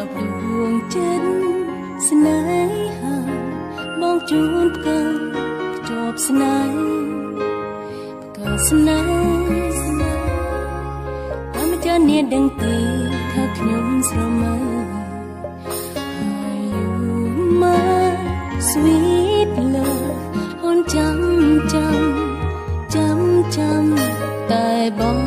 បដួងចិត្តស្នេហាបងជូនផ្កាជាប់ស្នេហ៍ផ្កាស្នេហ៍តែមិនចានាងដឹងទេថាខ្ញុំស្រមៃ Are you my sweet love អូនចាំតែបង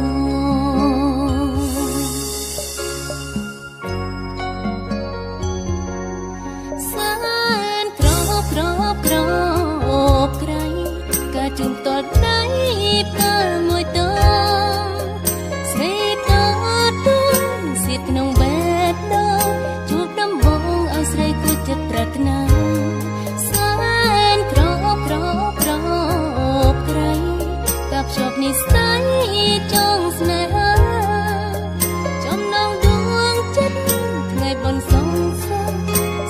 សែនក្របក្រៃការជុំតតដៃផ្កាមួយតស្រីតតសៀតក្នុងបេះដូងជួបដំបងឲ្យស្រីគួរចិត្តប្រាថ្នាសែនក្របក្រៃការភ្ជាប់និស្ស័យចងស្នេហាចំណងដួងចិត្តថ្ងៃបនសងសឹក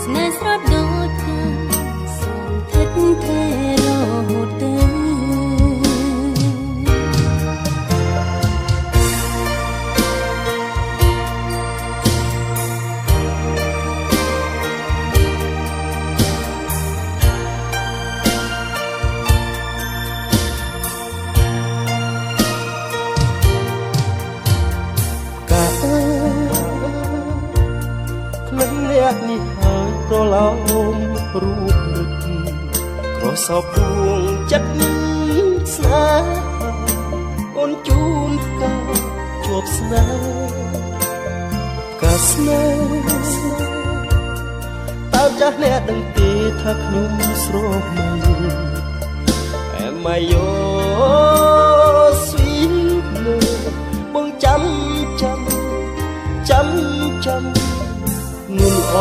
ស្នេហ៍ស្រស់ដូចកាសូមថិតថេររហូតទៅអ្នកនេះហើយប្រឡោមរូបនឹកក្រសោបដួងចិត្តស្នេហាអូនជូនផ្កាជាប់ស្នេហ៍ផ្កាស្នេហ៍តើចាស់អ្នកដឹងទេថាខ្ញុំស្រមៃ Am I your sweet love បងចាំងុំអ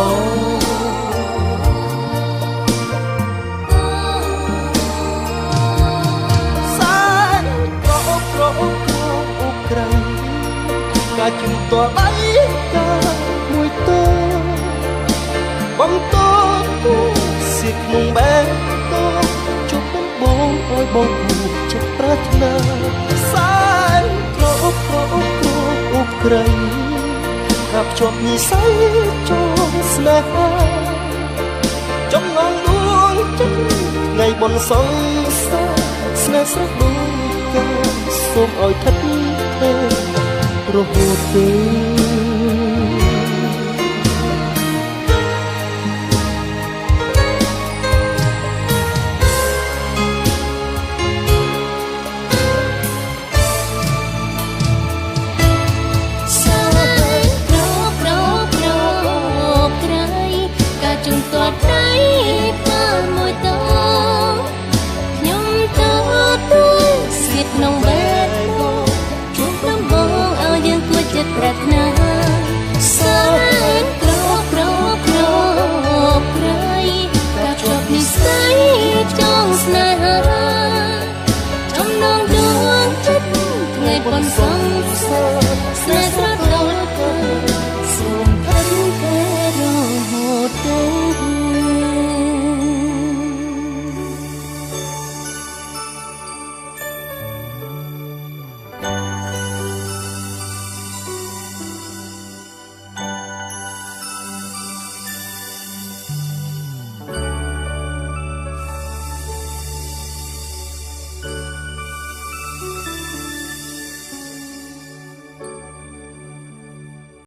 សានក្រអូបក្រៃការជុំតដៃការមួយតបងតសៀកក្នុងបែបតជប់ដំបងឲ្យបងគូចិត្តប្រាថ្នាសានក្រអូបក្រៃការភ្ជាប់និស្ស័យចងស្នេហាចំណងដួងចិត្តថ្ងៃបនសងសើស្នេហ៍ស្រស់ដូចកាសូមឲ្យថិតថេររហូតទៅជុំតតដៃ